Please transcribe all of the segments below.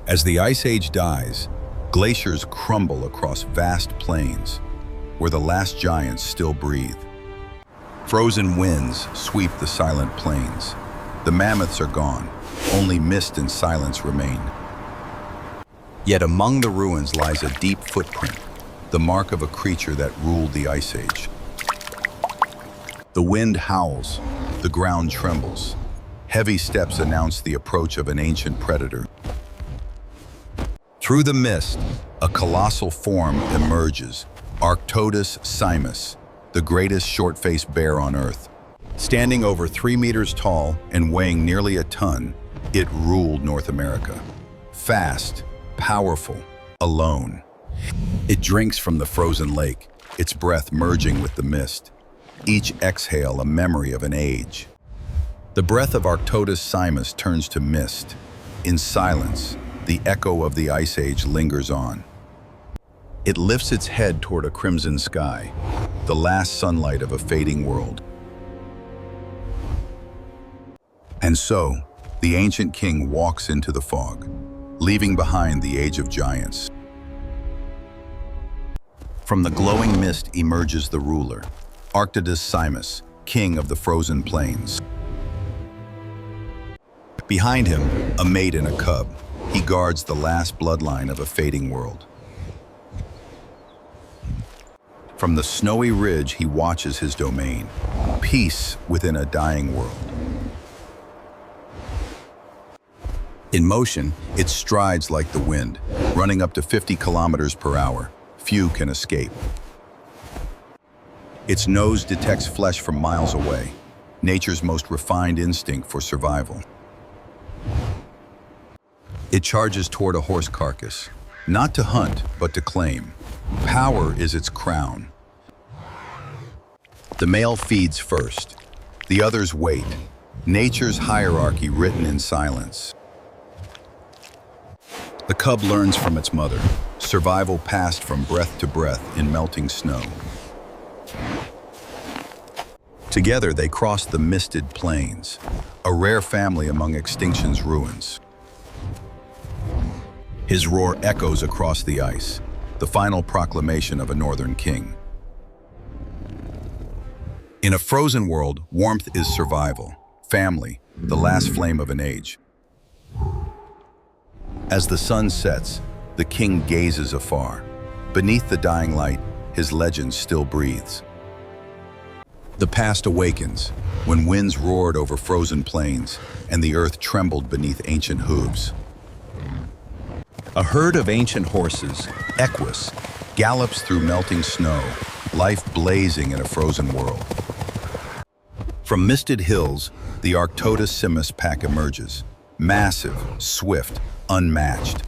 As the Ice Age dies, glaciers crumble across vast plains, where the last giants still breathe. Frozen winds sweep the silent plains. The mammoths are gone, only mist and silence remain. Yet among the ruins lies a deep footprint, the mark of a creature that ruled the Ice Age. The wind howls, the ground trembles. Heavy steps announce the approach of an ancient predator. Through the mist, a colossal form emerges, Arctodus Simus, the greatest short-faced bear on Earth. Standing over 3 meters tall and weighing nearly a ton, it ruled North America. Fast, powerful, alone. It drinks from the frozen lake, its breath merging with the mist. Each exhale a memory of an age. The breath of Arctodus Simus turns to mist. In silence, the echo of the Ice Age lingers on. It lifts its head toward a crimson sky, the last sunlight of a fading world. And so, the ancient king walks into the fog, leaving behind the age of giants. From the glowing mist emerges the ruler, Arctodus Simus, king of the frozen plains. Behind him, a mate and a cub. He guards the last bloodline of a fading world. From the snowy ridge, he watches his domain, peace within a dying world. In motion, it strides like the wind, running up to 50 kilometers per hour. Few can escape. Its nose detects flesh from miles away, nature's most refined instinct for survival. It charges toward a horse carcass, not to hunt, but to claim. Power is its crown. The male feeds first. The others wait. Nature's hierarchy written in silence. The cub learns from its mother. Survival passed from breath to breath in melting snow. Together they cross the misted plains, a rare family among extinction's ruins. His roar echoes across the ice, the final proclamation of a northern king. In a frozen world, warmth is survival, family, the last flame of an age. As the sun sets, the king gazes afar. Beneath the dying light, his legend still breathes. The past awakens, when winds roared over frozen plains and the earth trembled beneath ancient hooves. A herd of ancient horses, Equus, gallops through melting snow, life blazing in a frozen world. From misted hills, the Arctodus Simus pack emerges, massive, swift, unmatched.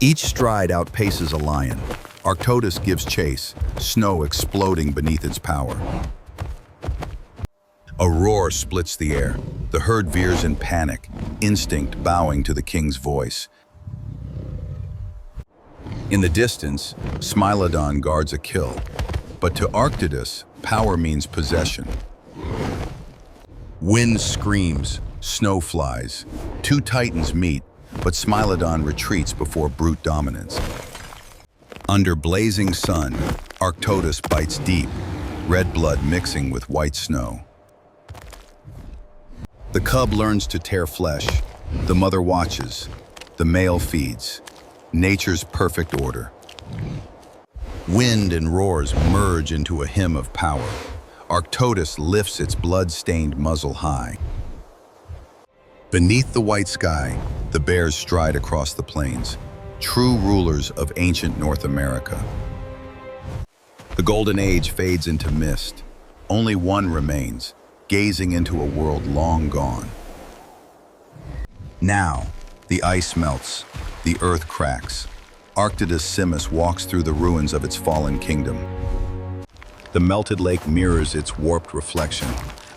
Each stride outpaces a lion. Arctodus gives chase, snow exploding beneath its power. A roar splits the air. The herd veers in panic, instinct bowing to the king's voice. In the distance, Smilodon guards a kill, but to Arctodus, power means possession. Wind screams, snow flies. Two titans meet, but Smilodon retreats before brute dominance. Under blazing sun, Arctodus bites deep, red blood mixing with white snow. The cub learns to tear flesh. The mother watches. The male feeds. Nature's perfect order. Wind and roars merge into a hymn of power. Arctodus lifts its blood-stained muzzle high. Beneath the white sky, the bears stride across the plains, true rulers of ancient North America. The golden age fades into mist. Only one remains, gazing into a world long gone. Now, the ice melts, the earth cracks. Arctodus Simus walks through the ruins of its fallen kingdom. The melted lake mirrors its warped reflection,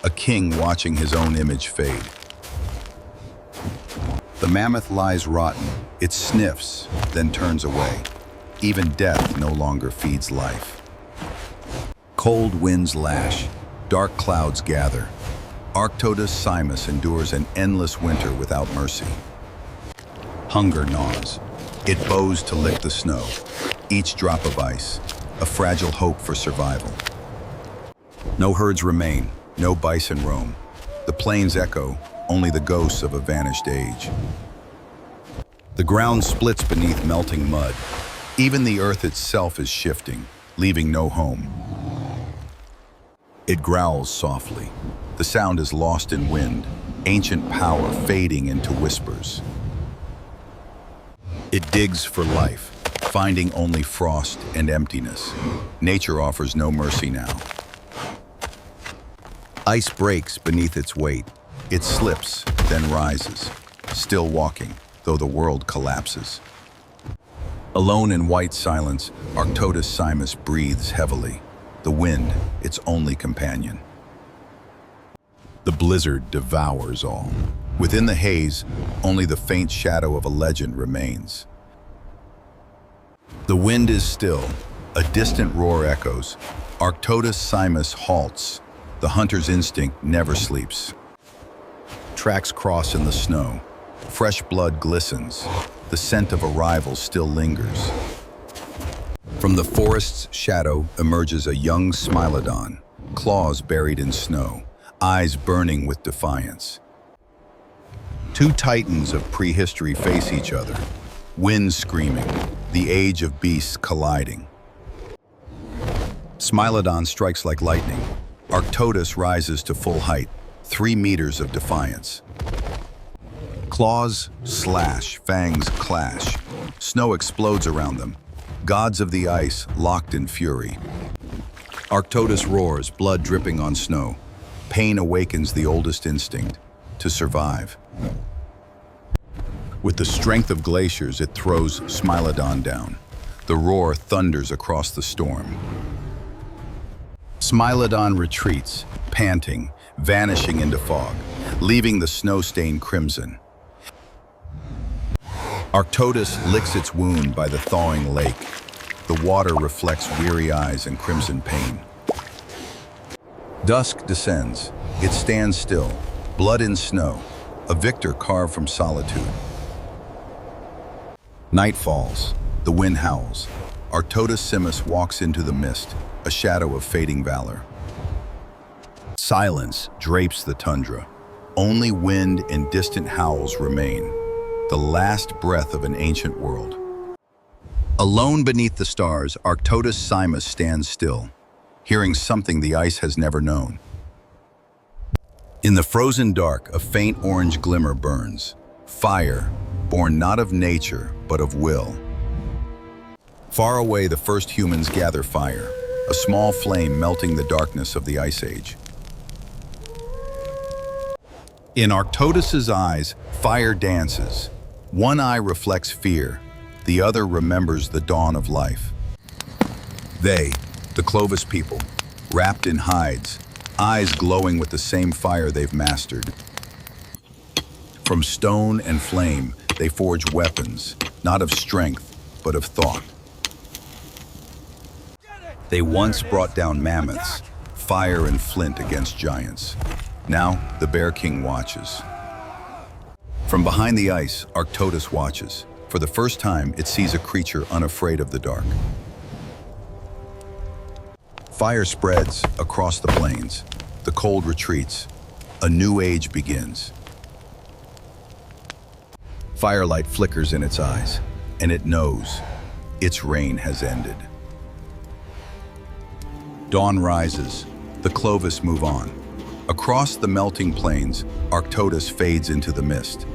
a king watching his own image fade. The mammoth lies rotten. It sniffs, then turns away. Even death no longer feeds life. Cold winds lash. Dark clouds gather. Arctodus Simus endures an endless winter without mercy. Hunger gnaws. It bows to lick the snow. Each drop of ice, a fragile hope for survival. No herds remain, no bison roam. The plains echo, only the ghosts of a vanished age. The ground splits beneath melting mud. Even the earth itself is shifting, leaving no home. It growls softly. The sound is lost in wind, ancient power fading into whispers. It digs for life, finding only frost and emptiness. Nature offers no mercy now. Ice breaks beneath its weight. It slips, then rises, still walking, though the world collapses. Alone in white silence, Arctodus Simus breathes heavily, the wind its only companion. The blizzard devours all. Within the haze, only the faint shadow of a legend remains. The wind is still. A distant roar echoes. Arctodus Simus halts. The hunter's instinct never sleeps. Tracks cross in the snow. Fresh blood glistens. The scent of arrival still lingers. From the forest's shadow emerges a young Smilodon, claws buried in snow, eyes burning with defiance. Two titans of prehistory face each other, wind screaming, the age of beasts colliding. Smilodon strikes like lightning. Arctodus rises to full height, 3 meters of defiance. Claws slash, fangs clash. Snow explodes around them. Gods of the ice locked in fury. Arctodus roars, blood dripping on snow. Pain awakens the oldest instinct, to survive. With the strength of glaciers, it throws Smilodon down. The roar thunders across the storm. Smilodon retreats, panting, vanishing into fog, leaving the snow-stained crimson. Arctodus licks its wound by the thawing lake. The water reflects weary eyes and crimson pain. Dusk descends. It stands still, blood in snow, a victor carved from solitude. Night falls. The wind howls. Arctodus Simus walks into the mist, a shadow of fading valor. Silence drapes the tundra. Only wind and distant howls remain, the last breath of an ancient world. Alone beneath the stars, Arctodus Simus stands still, hearing something the ice has never known. In the frozen dark, a faint orange glimmer burns. Fire, born not of nature, but of will. Far away, the first humans gather fire, a small flame melting the darkness of the Ice Age. In Arctodus's eyes, fire dances. One eye reflects fear, the other remembers the dawn of life. They, the Clovis people, wrapped in hides, eyes glowing with the same fire they've mastered. From stone and flame, they forge weapons, not of strength, but of thought. They once brought down mammoths, fire and flint against giants. Now, the Bear King watches. From behind the ice, Arctodus watches. For the first time, it sees a creature unafraid of the dark. Fire spreads across the plains. The cold retreats. A new age begins. Firelight flickers in its eyes, and it knows its reign has ended. Dawn rises. The Clovis move on. Across the melting plains, Arctodus fades into the mist.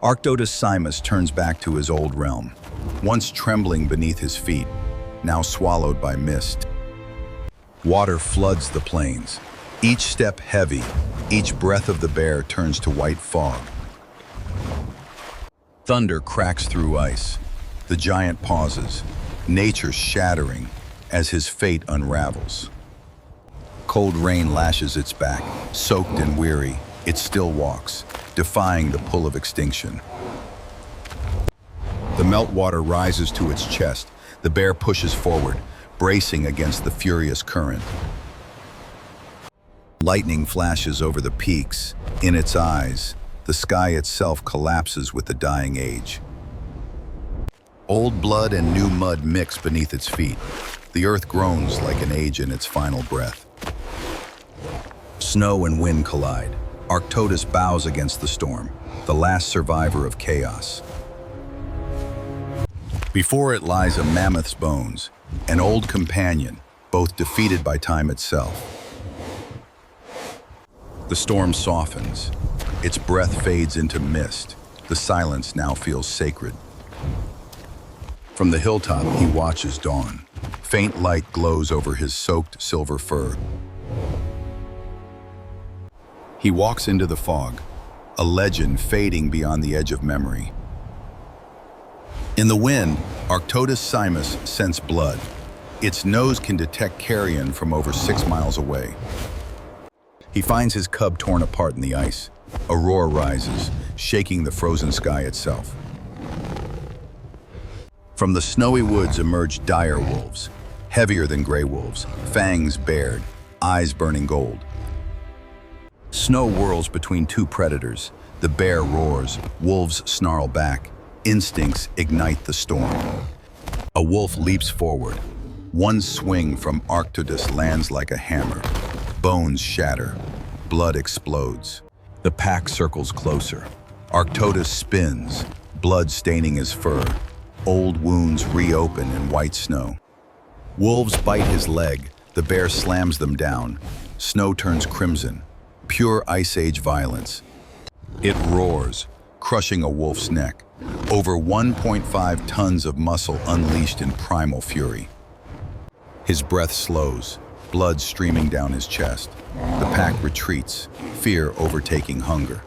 Arctodus Simus turns back to his old realm, once trembling beneath his feet, now swallowed by mist. Water floods the plains. Each step heavy, each breath of the bear turns to white fog. Thunder cracks through ice. The giant pauses, nature shattering as his fate unravels. Cold rain lashes its back. Soaked and weary, it still walks, defying the pull of extinction. The meltwater rises to its chest. The bear pushes forward, bracing against the furious current. Lightning flashes over the peaks. In its eyes, the sky itself collapses with the dying age. Old blood and new mud mix beneath its feet. The earth groans like an age in its final breath. Snow and wind collide. Arctodus bows against the storm, the last survivor of chaos. Before it lies a mammoth's bones, an old companion, both defeated by time itself. The storm softens. Its breath fades into mist. The silence now feels sacred. From the hilltop, he watches dawn. Faint light glows over his soaked silver fur. He walks into the fog, a legend fading beyond the edge of memory. In the wind, Arctodus Simus scents blood. Its nose can detect carrion from over 6 miles away. He finds his cub torn apart in the ice. A roar rises, shaking the frozen sky itself. From the snowy woods emerge dire wolves, heavier than gray wolves, fangs bared, eyes burning gold. Snow whirls between two predators. The bear roars, wolves snarl back. Instincts ignite the storm. A wolf leaps forward. One swing from Arctodus lands like a hammer. Bones shatter. Blood explodes. The pack circles closer. Arctodus spins, blood staining his fur. Old wounds reopen in white snow. Wolves bite his leg. The bear slams them down. Snow turns crimson. Pure Ice Age violence. It roars, crushing a wolf's neck. Over 1.5 tons of muscle unleashed in primal fury. His breath slows, blood streaming down his chest. The pack retreats, fear overtaking hunger.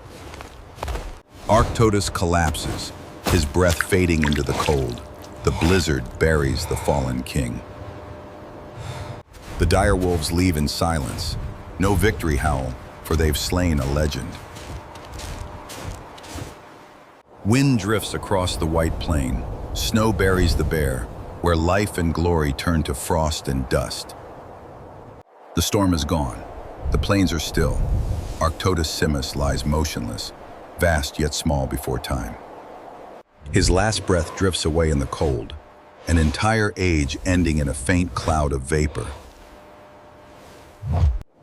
Arctodus collapses, his breath fading into the cold. The blizzard buries the fallen king. The dire wolves leave in silence. No victory howl, for they've slain a legend. Wind drifts across the white plain. Snow buries the bear, where life and glory turn to frost and dust. The storm is gone. The plains are still. Arctodus Simus lies motionless, vast yet small before time. His last breath drifts away in the cold, an entire age ending in a faint cloud of vapor.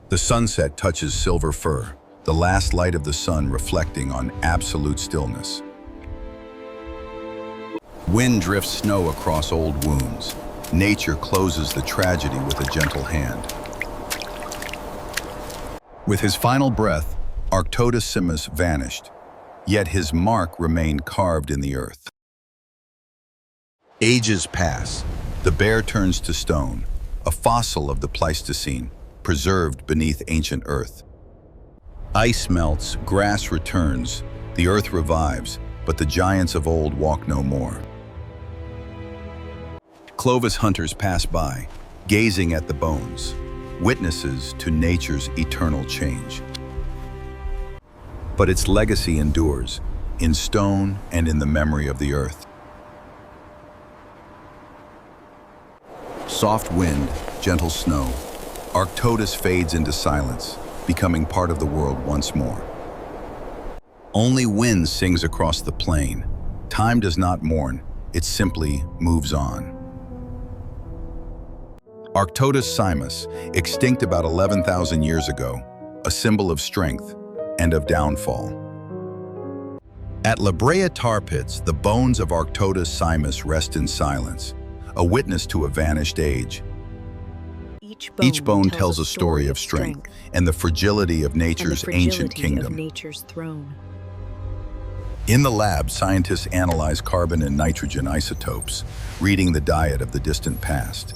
The sunset touches silver fur, the last light of the sun reflecting on absolute stillness. Wind drifts snow across old wounds. Nature closes the tragedy with a gentle hand. With his final breath, Arctodus Simus vanished, yet his mark remained carved in the earth. Ages pass. The bear turns to stone, a fossil of the Pleistocene, preserved beneath ancient earth. Ice melts, grass returns, the earth revives, but the giants of old walk no more. Clovis hunters pass by, gazing at the bones, witnesses to nature's eternal change. But its legacy endures, in stone and in the memory of the earth. Soft wind, gentle snow. Arctodus fades into silence, becoming part of the world once more. Only wind sings across the plain. Time does not mourn, it simply moves on. Arctodus Simus, extinct about 11,000 years ago, a symbol of strength and of downfall. At La Brea tar pits, the bones of Arctodus Simus rest in silence, a witness to a vanished age. Each bone tells a story of strength and the fragility of nature's ancient kingdom. In the lab, scientists analyze carbon and nitrogen isotopes, reading the diet of the distant past.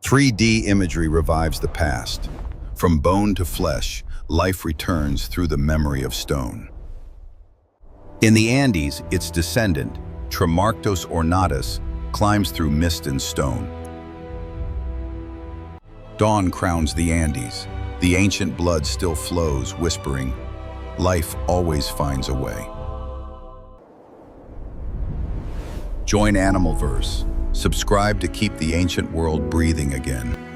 3D imagery revives the past. From bone to flesh, life returns through the memory of stone. In the Andes, its descendant, Tremarctos ornatus, climbs through mist and stone. Dawn crowns the Andes. The ancient blood still flows, whispering, life always finds a way. Join Animalverse. Subscribe to keep the ancient world breathing again.